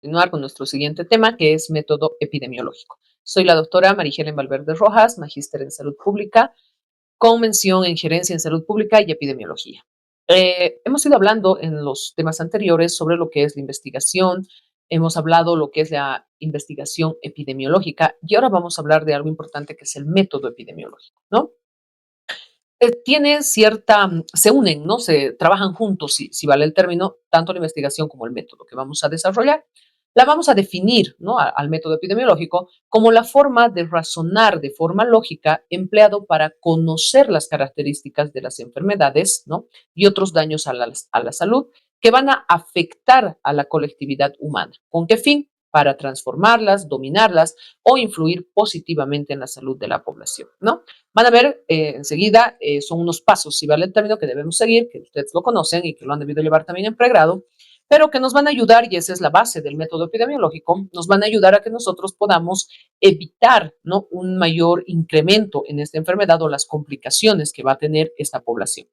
Continuar con nuestro siguiente tema, que es método epidemiológico. Soy la doctora Marigelen Valverde Rojas, magíster en salud pública, con mención en gerencia en salud pública y epidemiología. Hemos ido hablando en los temas anteriores sobre lo que es la investigación, hemos hablado lo que es la investigación epidemiológica y ahora vamos a hablar de algo importante que es el método epidemiológico, ¿no? Tiene cierta, se unen, ¿no? Se trabajan juntos, si vale el término, tanto la investigación como el método que vamos a desarrollar. La vamos a definir, ¿no? Al método epidemiológico como la forma de razonar de forma lógica empleado para conocer las características de las enfermedades, ¿no? Y otros daños a la salud que van a afectar a la colectividad humana. ¿Con qué fin? Para transformarlas, dominarlas o influir positivamente en la salud de la población, ¿no? Van a ver enseguida, son unos pasos, si vale el término, que debemos seguir, que ustedes lo conocen y que lo han debido llevar también en pregrado, pero que nos van a ayudar, y esa es la base del método epidemiológico, nos van a ayudar a que nosotros podamos evitar, ¿no? Un mayor incremento en esta enfermedad o las complicaciones que va a tener esta población.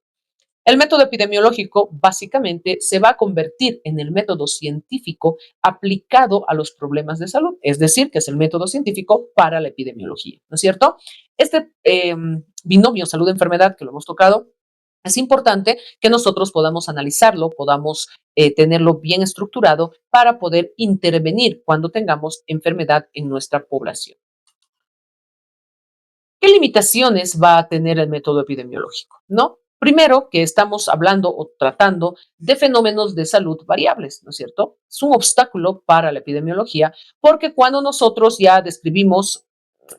El método epidemiológico básicamente se va a convertir en el método científico aplicado a los problemas de salud, es decir, que es el método científico para la epidemiología, ¿no es cierto? Este binomio salud-enfermedad que lo hemos tocado, es importante que nosotros podamos analizarlo, podamos tenerlo bien estructurado para poder intervenir cuando tengamos enfermedad en nuestra población. ¿Qué limitaciones va a tener el método epidemiológico? ¿No? Primero, que estamos hablando o tratando de fenómenos de salud variables, ¿no es cierto? Es un obstáculo para la epidemiología porque cuando nosotros ya describimos,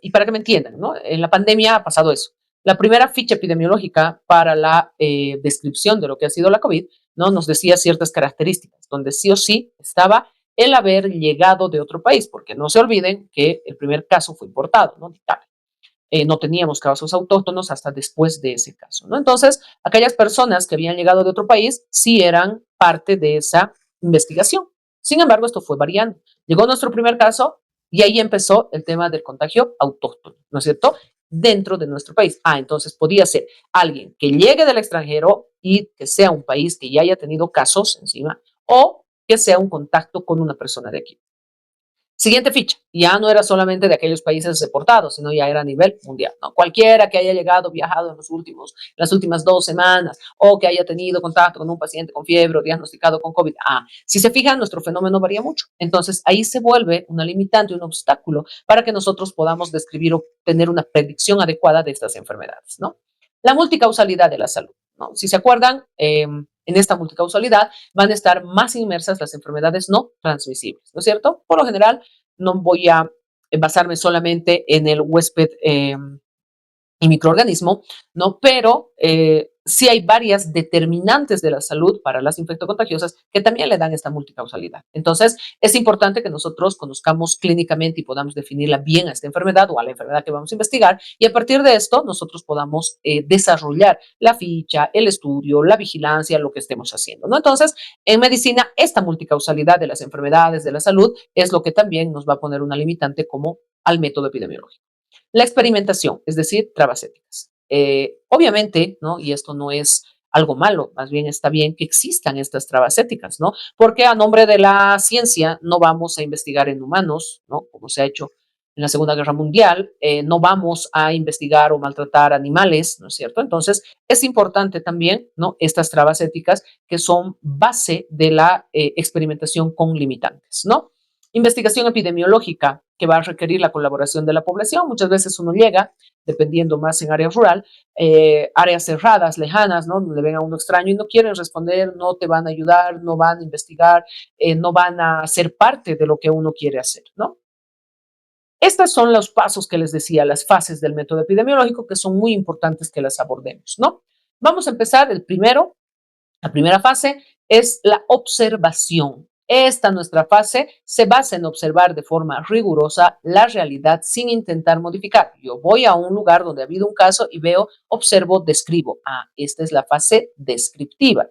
y para que me entiendan, ¿no? En la pandemia ha pasado eso. La primera ficha epidemiológica para la descripción de lo que ha sido la COVID, ¿no? Nos decía ciertas características, donde sí o sí estaba el haber llegado de otro país, porque no se olviden que el primer caso fue importado, ¿no? De Italia. No teníamos casos autóctonos hasta después de ese caso, ¿no? Entonces, aquellas personas que habían llegado de otro país sí eran parte de esa investigación. Sin embargo, esto fue variando. Llegó nuestro primer caso y ahí empezó el tema del contagio autóctono, ¿no es cierto? Dentro de nuestro país. Entonces podía ser alguien que llegue del extranjero y que sea un país que ya haya tenido casos encima o que sea un contacto con una persona de aquí. Siguiente ficha, ya no era solamente de aquellos países deportados, sino ya era a nivel mundial, ¿no? Cualquiera que haya llegado, viajado en las últimas 2 semanas o que haya tenido contacto con un paciente con fiebre o diagnosticado con COVID. Si se fijan, nuestro fenómeno varía mucho. Entonces, ahí se vuelve una limitante, un obstáculo para que nosotros podamos describir o tener una predicción adecuada de estas enfermedades, ¿no? La multicausalidad de la salud, ¿no? Si se acuerdan, en esta multicausalidad van a estar más inmersas las enfermedades no transmisibles, ¿no es cierto? Por lo general, no voy a basarme solamente en el huésped y microorganismo, ¿no? Pero sí hay varias determinantes de la salud para las infectocontagiosas que también le dan esta multicausalidad. Entonces, es importante que nosotros conozcamos clínicamente y podamos definirla bien a esta enfermedad o a la enfermedad que vamos a investigar y a partir de esto nosotros podamos desarrollar la ficha, el estudio, la vigilancia, lo que estemos haciendo, ¿no? Entonces, en medicina, esta multicausalidad de las enfermedades de la salud es lo que también nos va a poner una limitante como al método epidemiológico. La experimentación, es decir, trabas éticas. Obviamente, ¿no? Y esto no es algo malo, más bien está bien que existan estas trabas éticas, ¿no? Porque a nombre de la ciencia no vamos a investigar en humanos, ¿no? Como se ha hecho en la Segunda Guerra Mundial, no vamos a investigar o maltratar animales, ¿no es cierto? Entonces, es importante también, ¿no? Estas trabas éticas que son base de la experimentación con limitantes, ¿no? Investigación epidemiológica que va a requerir la colaboración de la población. Muchas veces uno llega, dependiendo más en área rural, áreas cerradas, lejanas, ¿no? Donde ven a uno extraño y no quieren responder, no te van a ayudar, no van a investigar, no van a ser parte de lo que uno quiere hacer, ¿no? Estos son los pasos que les decía, las fases del método epidemiológico, que son muy importantes que las abordemos, ¿no? Vamos a empezar el primero. La primera fase es la observación. Esta nuestra fase se basa en observar de forma rigurosa la realidad sin intentar modificar. Yo voy a un lugar donde ha habido un caso y veo, observo, describo. Esta es la fase descriptiva.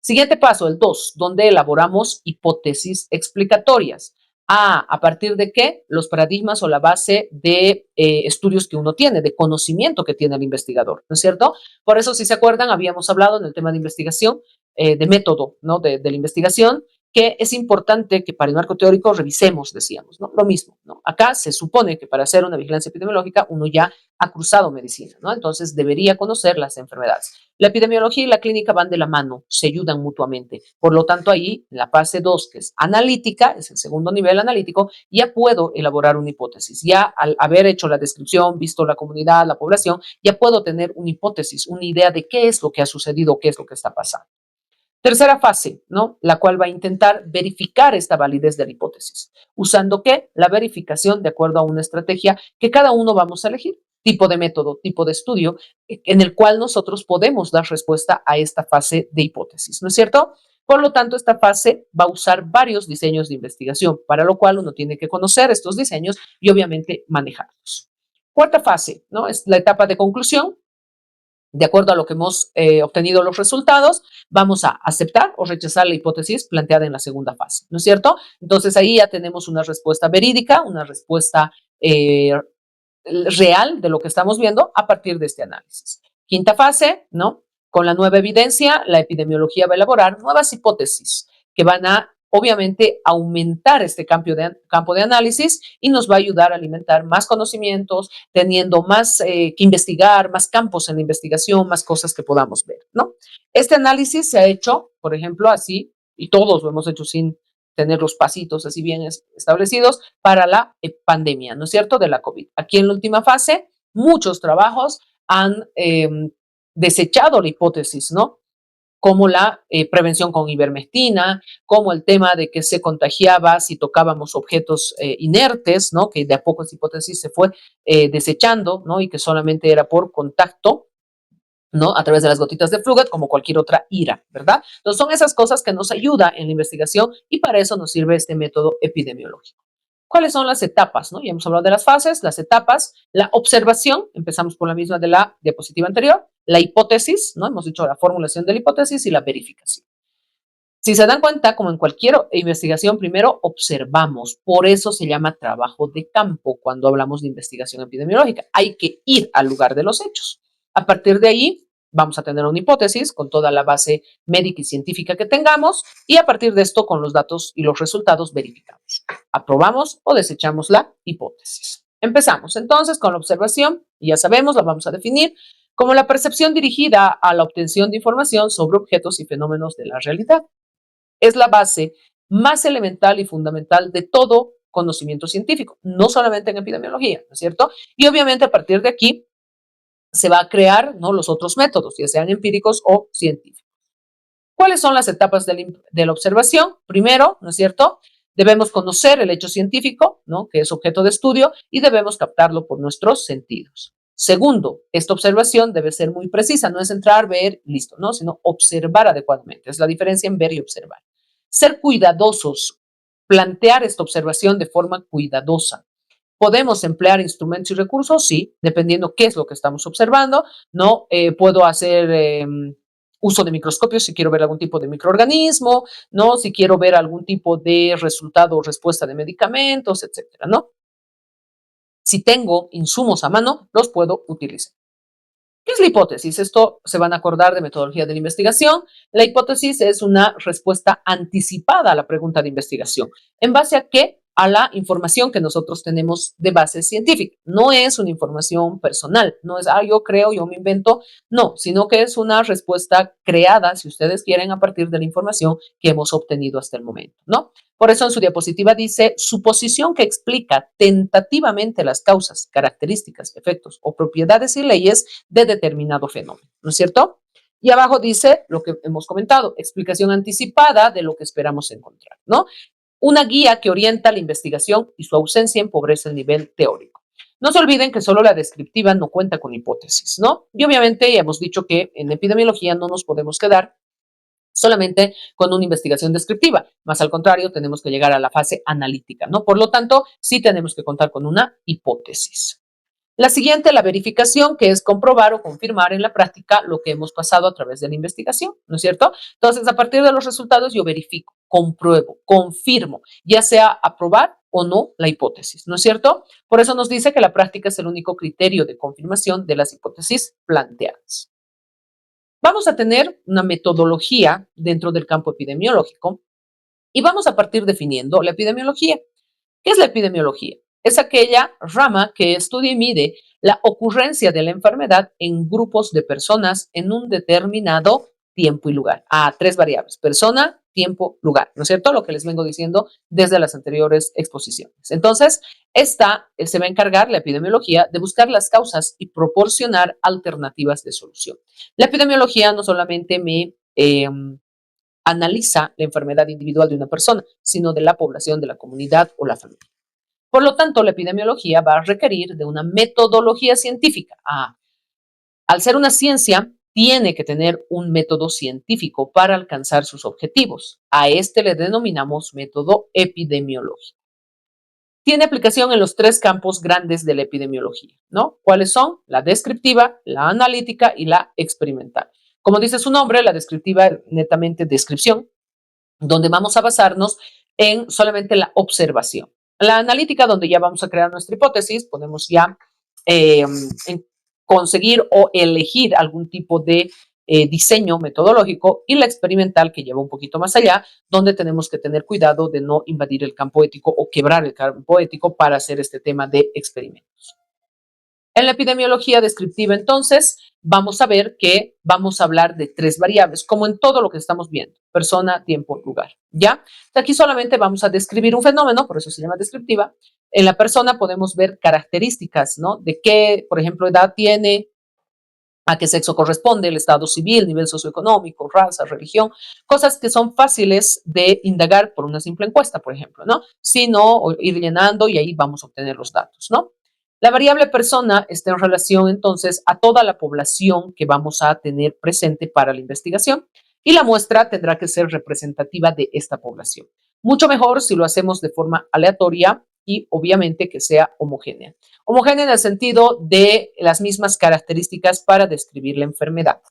Siguiente paso, el 2, donde elaboramos hipótesis explicatorias. ¿A partir de qué? Los paradigmas o la base de estudios que uno tiene, de conocimiento que tiene el investigador, ¿no es cierto? Por eso, si se acuerdan, habíamos hablado en el tema de investigación, de método, ¿no? De la investigación, que es importante que para el marco teórico revisemos, decíamos, ¿no? Lo mismo, ¿no? Acá se supone que para hacer una vigilancia epidemiológica uno ya ha cruzado medicina, ¿no? Entonces debería conocer las enfermedades. La epidemiología y la clínica van de la mano, se ayudan mutuamente. Por lo tanto, ahí, en la fase 2, que es analítica, es el segundo nivel analítico, ya puedo elaborar una hipótesis. Ya al haber hecho la descripción, visto la comunidad, la población, ya puedo tener una hipótesis, una idea de qué es lo que ha sucedido, qué es lo que está pasando. Tercera fase, ¿no? La cual va a intentar verificar esta validez de la hipótesis. ¿Usando qué? La verificación de acuerdo a una estrategia que cada uno vamos a elegir. Tipo de método, tipo de estudio, en el cual nosotros podemos dar respuesta a esta fase de hipótesis, ¿no es cierto? Por lo tanto, esta fase va a usar varios diseños de investigación, para lo cual uno tiene que conocer estos diseños y obviamente manejarlos. Cuarta fase, ¿no? Es la etapa de conclusión. De acuerdo a lo que hemos obtenido los resultados, vamos a aceptar o rechazar la hipótesis planteada en la segunda fase, ¿no es cierto? Entonces ahí ya tenemos una respuesta verídica, una respuesta real de lo que estamos viendo a partir de este análisis. Quinta fase, ¿no? Con la nueva evidencia, la epidemiología va a elaborar nuevas hipótesis que van a, obviamente, aumentar este campo de análisis y nos va a ayudar a alimentar más conocimientos, teniendo más que investigar, más campos en la investigación, más cosas que podamos ver, ¿no? Este análisis se ha hecho, por ejemplo, así, y todos lo hemos hecho sin tener los pasitos así bien establecidos para la pandemia, ¿no es cierto?, de la COVID. Aquí en la última fase, muchos trabajos han desechado la hipótesis, ¿no? Como la prevención con ivermectina, como el tema de que se contagiaba si tocábamos objetos inertes, ¿no? Que de a poco esa hipótesis se fue desechando, ¿no? Y que solamente era por contacto, ¿no? A través de las gotitas de Fluget, como cualquier otra IRA, ¿verdad? Entonces, son esas cosas que nos ayudan en la investigación y para eso nos sirve este método epidemiológico. ¿Cuáles son las etapas? ¿No? Ya hemos hablado de las fases, las etapas, la observación, empezamos por la misma de la diapositiva anterior, la hipótesis, ¿no? Hemos dicho la formulación de la hipótesis y la verificación. Si se dan cuenta, como en cualquier investigación, primero observamos. Por eso se llama trabajo de campo cuando hablamos de investigación epidemiológica. Hay que ir al lugar de los hechos. A partir de ahí, vamos a tener una hipótesis con toda la base médica y científica que tengamos y a partir de esto, con los datos y los resultados, verificamos. Aprobamos o desechamos la hipótesis. Empezamos entonces con la observación y ya sabemos, la vamos a definir como la percepción dirigida a la obtención de información sobre objetos y fenómenos de la realidad. Es la base más elemental y fundamental de todo conocimiento científico, no solamente en epidemiología, ¿no es cierto? Y obviamente a partir de aquí se va a crear, ¿no?, los otros métodos, ya sean empíricos o científicos. ¿Cuáles son las etapas de la observación? Primero, ¿no es cierto? Debemos conocer el hecho científico, ¿no?, que es objeto de estudio, y debemos captarlo por nuestros sentidos. Segundo, esta observación debe ser muy precisa, no es entrar, ver, listo, ¿no?, sino observar adecuadamente. Es la diferencia en ver y observar. Ser cuidadosos, plantear esta observación de forma cuidadosa. ¿Podemos emplear instrumentos y recursos? Sí, dependiendo qué es lo que estamos observando. No puedo hacer uso de microscopios si quiero ver algún tipo de microorganismo, ¿no? Si quiero ver algún tipo de resultado o respuesta de medicamentos, etcétera, ¿no? Si tengo insumos a mano, los puedo utilizar. ¿Qué es la hipótesis? Esto se van a acordar de metodología de la investigación. La hipótesis es una respuesta anticipada a la pregunta de investigación. ¿En base a qué? A la información que nosotros tenemos de base científica. No es una información personal, no es, yo creo, yo me invento, no, sino que es una respuesta creada, si ustedes quieren, a partir de la información que hemos obtenido hasta el momento, ¿no? Por eso en su diapositiva dice suposición que explica tentativamente las causas, características, efectos o propiedades y leyes de determinado fenómeno, ¿no es cierto? Y abajo dice lo que hemos comentado, explicación anticipada de lo que esperamos encontrar, ¿no? Una guía que orienta la investigación y su ausencia empobrece el nivel teórico. No se olviden que solo la descriptiva no cuenta con hipótesis, ¿no? Y obviamente ya hemos dicho que en epidemiología no nos podemos quedar solamente con una investigación descriptiva, más al contrario, tenemos que llegar a la fase analítica, ¿no? Por lo tanto, sí tenemos que contar con una hipótesis. La siguiente, la verificación, que es comprobar o confirmar en la práctica lo que hemos pasado a través de la investigación, ¿no es cierto? Entonces, a partir de los resultados, yo verifico, compruebo, confirmo, ya sea aprobar o no la hipótesis, ¿no es cierto? Por eso nos dice que la práctica es el único criterio de confirmación de las hipótesis planteadas. Vamos a tener una metodología dentro del campo epidemiológico Y vamos a partir definiendo la epidemiología. ¿Qué es la epidemiología? Es aquella rama que estudia y mide la ocurrencia de la enfermedad en grupos de personas en un determinado tiempo y lugar. Tres variables: persona, tiempo, lugar. ¿No es cierto? Lo que les vengo diciendo desde las anteriores exposiciones. Entonces, esta se va a encargar, la epidemiología, de buscar las causas y proporcionar alternativas de solución. La epidemiología no solamente me analiza la enfermedad individual de una persona, sino de la población, de la comunidad o la familia. Por lo tanto, la epidemiología va a requerir de una metodología científica. Al ser una ciencia, tiene que tener un método científico para alcanzar sus objetivos. A este le denominamos método epidemiológico. Tiene aplicación en los tres campos grandes de la epidemiología, ¿no? ¿Cuáles son? La descriptiva, la analítica y la experimental. Como dice su nombre, la descriptiva es netamente descripción, donde vamos a basarnos en solamente la observación. La analítica, donde ya vamos a crear nuestra hipótesis, podemos ya conseguir o elegir algún tipo de diseño metodológico, y la experimental, que lleva un poquito más allá, donde tenemos que tener cuidado de no invadir el campo ético o quebrar el campo ético para hacer este tema de experimentos. En la epidemiología descriptiva, entonces, vamos a ver que vamos a hablar de tres variables, como en todo lo que estamos viendo: persona, tiempo, lugar. ¿Ya? Aquí solamente vamos a describir un fenómeno, por eso se llama descriptiva. En la persona podemos ver características, ¿no? De qué, por ejemplo, edad tiene, a qué sexo corresponde, el estado civil, nivel socioeconómico, raza, religión, cosas que son fáciles de indagar por una simple encuesta, por ejemplo, ¿no? Sino ir llenando y ahí vamos a obtener los datos, ¿no? La variable persona está en relación entonces a toda la población que vamos a tener presente para la investigación, y la muestra tendrá que ser representativa de esta población. Mucho mejor si lo hacemos de forma aleatoria y obviamente que sea homogénea. Homogénea en el sentido de las mismas características para describir la enfermedad.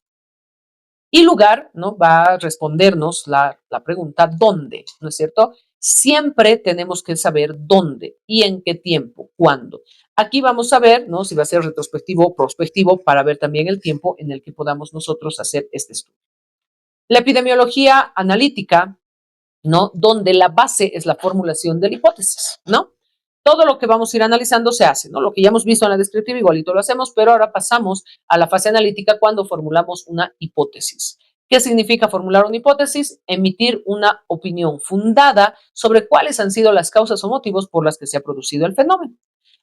Y lugar, ¿no? Va a respondernos la pregunta ¿dónde? ¿No es cierto? Siempre tenemos que saber dónde y en qué tiempo, cuándo. Aquí vamos a ver, ¿no? Si va a ser retrospectivo o prospectivo, para ver también el tiempo en el que podamos nosotros hacer este estudio. La epidemiología analítica, ¿no? Donde la base es la formulación de la hipótesis, ¿no? Todo lo que vamos a ir analizando se hace, ¿no? Lo que ya hemos visto en la descriptiva igualito lo hacemos, pero ahora pasamos a la fase analítica cuando formulamos una hipótesis. ¿Qué significa formular una hipótesis? Emitir una opinión fundada sobre cuáles han sido las causas o motivos por las que se ha producido el fenómeno.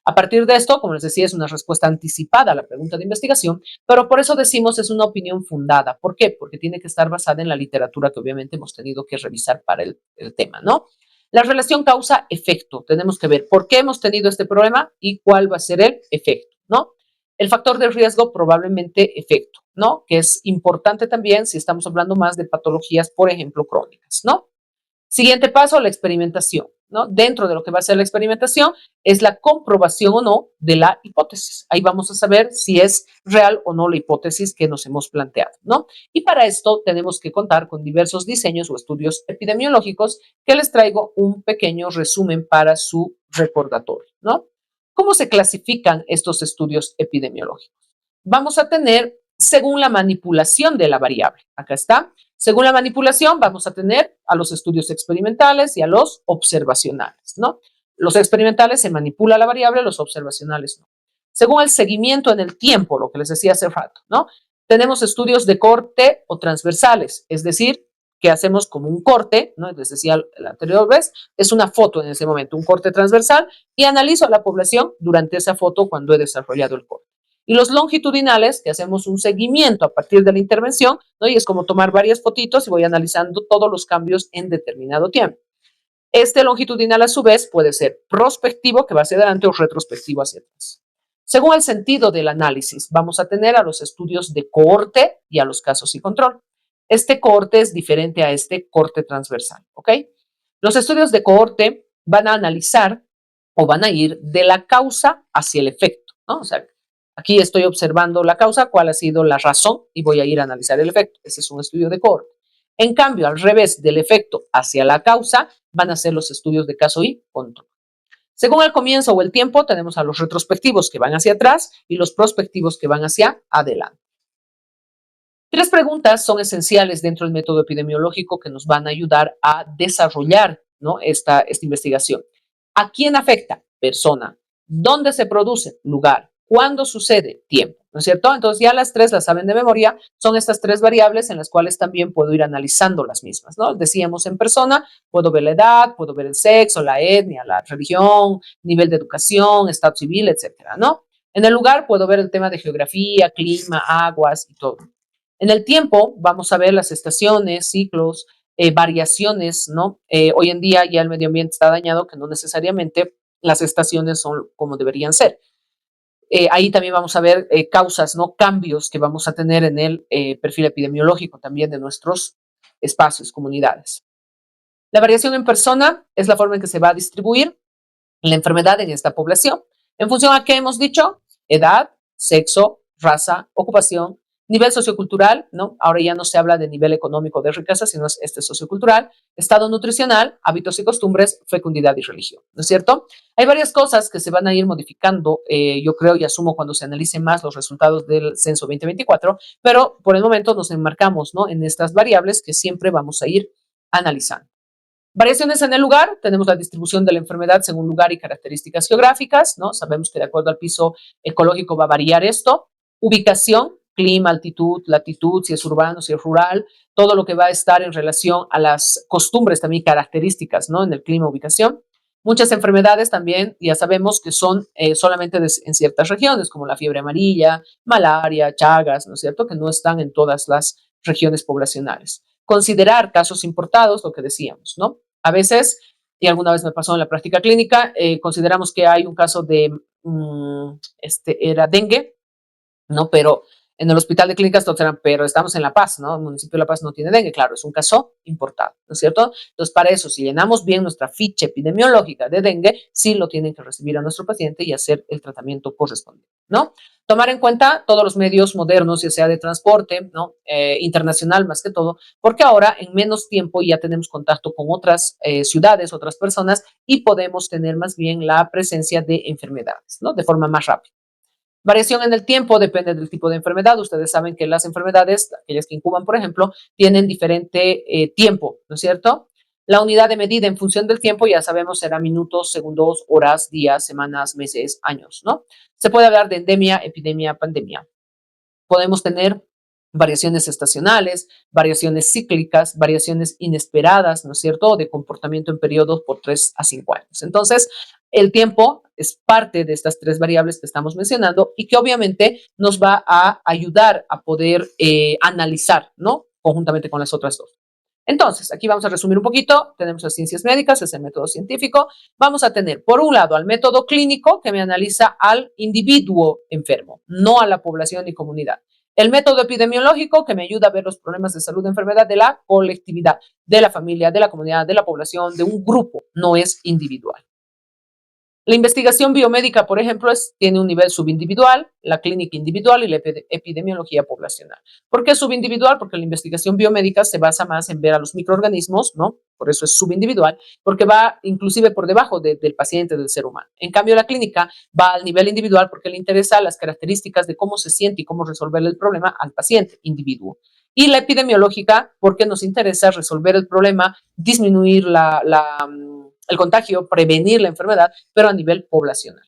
A partir de esto, como les decía, es una respuesta anticipada a la pregunta de investigación, pero por eso decimos es una opinión fundada. ¿Por qué? Porque tiene que estar basada en la literatura que obviamente hemos tenido que revisar para el tema, ¿no? La relación causa-efecto. Tenemos que ver por qué hemos tenido este problema y cuál va a ser el efecto, ¿no? El factor de riesgo, probablemente efecto, ¿no? Que es importante también si estamos hablando más de patologías, por ejemplo, crónicas, ¿no? Siguiente paso, la experimentación, ¿no? Dentro de lo que va a ser la experimentación es la comprobación o no de la hipótesis. Ahí vamos a saber si es real o no la hipótesis que nos hemos planteado, ¿no? Y para esto tenemos que contar con diversos diseños o estudios epidemiológicos que les traigo un pequeño resumen para su recordatorio, ¿no? ¿Cómo se clasifican estos estudios epidemiológicos? Vamos a tener según la manipulación de la variable. Acá está. Según la manipulación, vamos a tener a los estudios experimentales y a los observacionales, ¿no? Los experimentales se manipula la variable, los observacionales no. Según el seguimiento en el tiempo, lo que les decía hace rato, ¿no? Tenemos estudios de corte o transversales, es decir, que hacemos como un corte, ¿no? Les decía la anterior vez, es una foto en ese momento, un corte transversal, y analizo a la población durante esa foto cuando he desarrollado el corte. Y los longitudinales, que hacemos un seguimiento a partir de la intervención, ¿no? Y es como tomar varias fotitos y voy analizando todos los cambios en determinado tiempo. Este longitudinal, a su vez, puede ser prospectivo, que va hacia adelante, o retrospectivo hacia atrás. Según el sentido del análisis, vamos a tener a los estudios de cohorte y a los casos y control. Este cohorte es diferente a este corte transversal, ¿ok? Los estudios de cohorte van a analizar o van a ir de la causa hacia el efecto, ¿no? O sea, aquí estoy observando la causa, cuál ha sido la razón, y voy a ir a analizar el efecto. Ese es un estudio de cohorte. En cambio, al revés, del efecto hacia la causa, van a ser los estudios de caso y control. Según el comienzo o el tiempo, tenemos a los retrospectivos que van hacia atrás y los prospectivos que van hacia adelante. Tres preguntas son esenciales dentro del método epidemiológico que nos van a ayudar a desarrollar, ¿no?, esta investigación. ¿A quién afecta? Persona. ¿Dónde se produce? Lugar. ¿Cuándo sucede? Tiempo. ¿No es cierto? Entonces ya las tres las saben de memoria. Son estas tres variables en las cuales también puedo ir analizando las mismas, ¿no? Decíamos en persona, puedo ver la edad, puedo ver el sexo, la etnia, la religión, nivel de educación, estado civil, etcétera, ¿no? En el lugar puedo ver el tema de geografía, clima, aguas y todo. En el tiempo vamos a ver las estaciones, ciclos, variaciones, ¿no? Hoy en día ya el medio ambiente está dañado, que no necesariamente las estaciones son como deberían ser. Ahí también vamos a ver causas, ¿no? Cambios que vamos a tener en el perfil epidemiológico también de nuestros espacios, comunidades. La variación en persona es la forma en que se va a distribuir la enfermedad en esta población. En función a qué hemos dicho, edad, sexo, raza, ocupación, nivel sociocultural, ¿no? Ahora ya no se habla de nivel económico de riqueza, sino es este sociocultural, estado nutricional, hábitos y costumbres, fecundidad y religión, ¿no es cierto? Hay varias cosas que se van a ir modificando, yo creo y asumo cuando se analicen más los resultados del censo 2024, pero por el momento nos enmarcamos, ¿no?, en estas variables que siempre vamos a ir analizando. Variaciones en el lugar, tenemos la distribución de la enfermedad según lugar y características geográficas, ¿no? Sabemos que de acuerdo al piso ecológico va a variar esto. Ubicación, clima, altitud, latitud, si es urbano, si es rural, todo lo que va a estar en relación a las costumbres también características, ¿no?, en el clima, ubicación. Muchas enfermedades también ya sabemos que son solamente en ciertas regiones, como la fiebre amarilla, malaria, chagas, ¿no es cierto?, que no están en todas las regiones poblacionales. Considerar casos importados, lo que decíamos, ¿no? A veces, y alguna vez me pasó en la práctica clínica, consideramos que hay un caso de, era dengue, ¿no? Pero en el hospital de clínicas todos eran, pero estamos en La Paz, ¿no? El municipio de La Paz no tiene dengue, claro, es un caso importado, ¿no es cierto? Entonces, para eso, si llenamos bien nuestra ficha epidemiológica de dengue, sí lo tienen que recibir a nuestro paciente y hacer el tratamiento correspondiente, ¿no? Tomar en cuenta todos los medios modernos, ya sea de transporte, ¿no? Internacional más que todo, porque ahora en menos tiempo ya tenemos contacto con otras ciudades, otras personas y podemos tener más bien la presencia de enfermedades, ¿no?, de forma más rápida. Variación en el tiempo depende del tipo de enfermedad. Ustedes saben que las enfermedades, aquellas que incuban, por ejemplo, tienen diferente tiempo, ¿no es cierto? La unidad de medida en función del tiempo, ya sabemos, será minutos, segundos, horas, días, semanas, meses, años, ¿no? Se puede hablar de endemia, epidemia, pandemia. Podemos tener variaciones estacionales, variaciones cíclicas, variaciones inesperadas, ¿no es cierto?, de comportamiento en periodos por 3 a 5 años. Entonces, el tiempo es parte de estas tres variables que estamos mencionando y que obviamente nos va a ayudar a poder analizar, ¿no?, conjuntamente con las otras dos. Entonces, aquí vamos a resumir un poquito. Tenemos las ciencias médicas, es el método científico. Vamos a tener, por un lado, al método clínico, que me analiza al individuo enfermo, no a la población y comunidad. El método epidemiológico, que me ayuda a ver los problemas de salud y enfermedad de la colectividad, de la familia, de la comunidad, de la población, de un grupo, no es individual. La investigación biomédica, por ejemplo, tiene un nivel subindividual, la clínica individual y la epidemiología poblacional. ¿Por qué subindividual? Porque la investigación biomédica se basa más en ver a los microorganismos, ¿no? Por eso es subindividual, porque va inclusive por debajo del paciente, del ser humano. En cambio, la clínica va al nivel individual porque le interesa las características de cómo se siente y cómo resolverle el problema al paciente, individuo. Y la epidemiológica porque nos interesa resolver el problema, disminuir el contagio, prevenir la enfermedad, pero a nivel poblacional.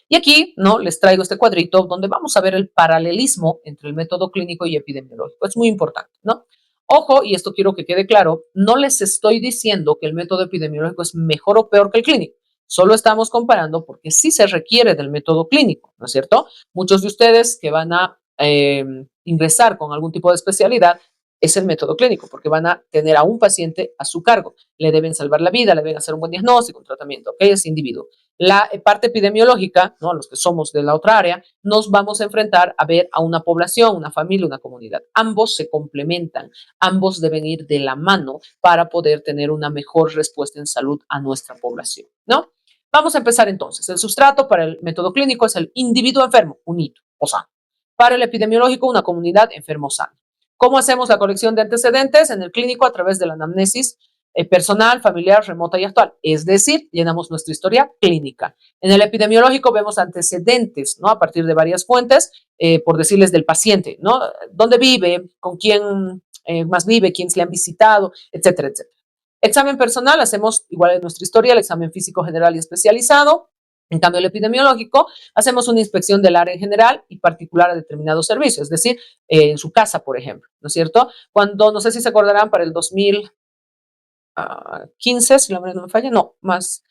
Y aquí, ¿no?, les traigo este cuadrito donde vamos a ver el paralelismo entre el método clínico y epidemiológico. Es muy importante, ¿no? Ojo, y esto quiero que quede claro, no les estoy diciendo que el método epidemiológico es mejor o peor que el clínico. Solo estamos comparando porque sí se requiere del método clínico, ¿no es cierto? Muchos de ustedes que van a ingresar con algún tipo de especialidad es el método clínico, porque van a tener a un paciente a su cargo. Le deben salvar la vida, le deben hacer un buen diagnóstico, un tratamiento, ¿ok? Ese individuo. La parte epidemiológica, ¿no?, los que somos de la otra área, nos vamos a enfrentar a ver a una población, una familia, una comunidad. Ambos se complementan, ambos deben ir de la mano para poder tener una mejor respuesta en salud a nuestra población, ¿no? Vamos a empezar entonces. El sustrato para el método clínico es el individuo enfermo, unido o sano. Para el epidemiológico, una comunidad enfermo sano. ¿Cómo hacemos la colección de antecedentes? En el clínico, a través de la anamnesis, personal, familiar, remota y actual. Es decir, llenamos nuestra historia clínica. En el epidemiológico vemos antecedentes, ¿no? A partir de varias fuentes, por decirles del paciente, ¿no? ¿Dónde vive? ¿Con quién más vive? ¿Quiénes le han visitado? Etcétera, etcétera. Examen personal, hacemos igual en nuestra historia, el examen físico general y especializado. En cambio, el epidemiológico, hacemos una inspección del área en general y particular a determinados servicios, es decir, en su casa, por ejemplo, ¿no es cierto? Cuando, no sé si se acordarán, para el 2015, si la memoria no me falla, no, más,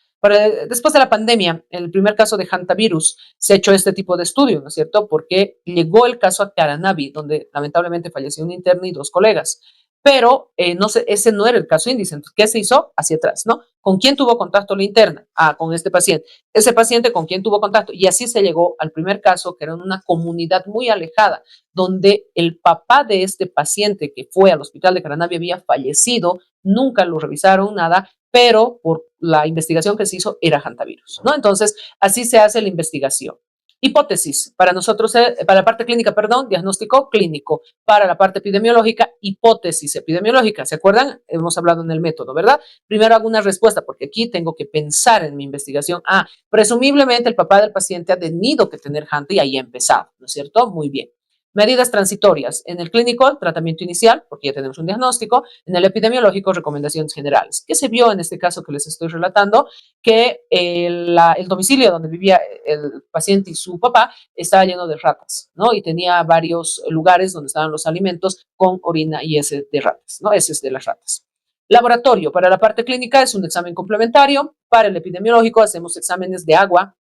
después de la pandemia, el primer caso de hantavirus, se ha hecho este tipo de estudio, ¿no es cierto? Porque llegó el caso a Caranavi, donde lamentablemente falleció un interno y dos colegas. Pero no sé, ese no era el caso índice. Entonces, ¿qué se hizo? Hacia atrás, ¿no? ¿Con quién tuvo contacto la interna? Ah, con este paciente. Ese paciente con quién tuvo contacto. Y así se llegó al primer caso, que era en una comunidad muy alejada, donde el papá de este paciente que fue al hospital de Caranavi había fallecido, nunca lo revisaron, nada, pero por la investigación que se hizo era hantavirus, ¿no? Entonces, así se hace la investigación. Hipótesis, para nosotros, para la parte clínica, perdón, diagnóstico clínico. Para la parte epidemiológica, hipótesis epidemiológica. ¿Se acuerdan? Hemos hablado en el método, ¿verdad? Primero hago una respuesta, porque aquí tengo que pensar en mi investigación. Ah, presumiblemente el papá del paciente ha tenido que tener HANTA y ahí ha empezado, ¿no es cierto? Muy bien. Medidas transitorias. En el clínico, tratamiento inicial, porque ya tenemos un diagnóstico. En el epidemiológico, recomendaciones generales. ¿Qué se vio en este caso que les estoy relatando? Que el domicilio donde vivía el paciente y su papá estaba lleno de ratas, ¿no? Y tenía varios lugares donde estaban los alimentos con orina y heces de ratas, ¿no? Heces de las ratas. Laboratorio, para la parte clínica es un examen complementario. Para el epidemiológico hacemos exámenes de agua,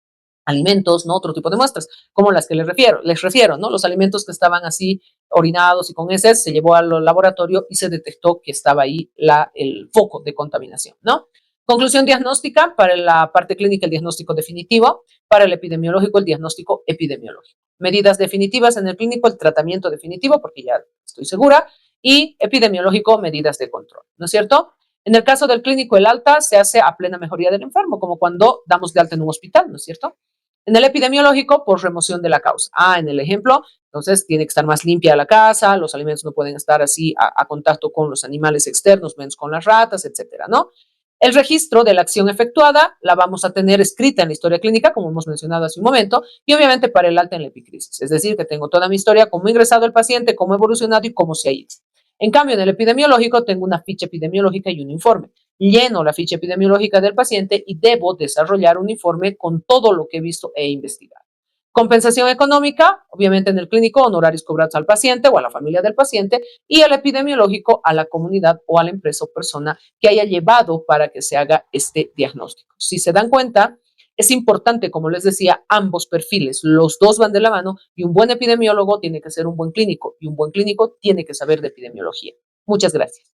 alimentos, ¿no? Otro tipo de muestras, como las que les refiero, ¿no? Los alimentos que estaban así orinados y con heces se llevó al laboratorio y se detectó que estaba ahí el foco de contaminación, ¿no? Conclusión diagnóstica, para la parte clínica el diagnóstico definitivo, para el epidemiológico el diagnóstico epidemiológico. Medidas definitivas en el clínico, el tratamiento definitivo, porque ya estoy segura, y epidemiológico, medidas de control, ¿no es cierto? En el caso del clínico, el alta se hace a plena mejoría del enfermo, como cuando damos de alta en un hospital, ¿no es cierto? En el epidemiológico, por remoción de la causa. Ah, en el ejemplo, entonces tiene que estar más limpia la casa, los alimentos no pueden estar así a contacto con los animales externos, menos con las ratas, etcétera, ¿no? El registro de la acción efectuada la vamos a tener escrita en la historia clínica, como hemos mencionado hace un momento, y obviamente para el alta en la epicrisis. Es decir, que tengo toda mi historia, cómo ha ingresado el paciente, cómo ha evolucionado y cómo se ha ido. En cambio, en el epidemiológico tengo una ficha epidemiológica y un informe. Lleno la ficha epidemiológica del paciente y debo desarrollar un informe con todo lo que he visto e investigado. Compensación económica, obviamente en el clínico, honorarios cobrados al paciente o a la familia del paciente, y el epidemiológico a la comunidad o a la empresa o persona que haya llevado para que se haga este diagnóstico. Si se dan cuenta, es importante, como les decía, ambos perfiles, los dos van de la mano y un buen epidemiólogo tiene que ser un buen clínico y un buen clínico tiene que saber de epidemiología. Muchas gracias.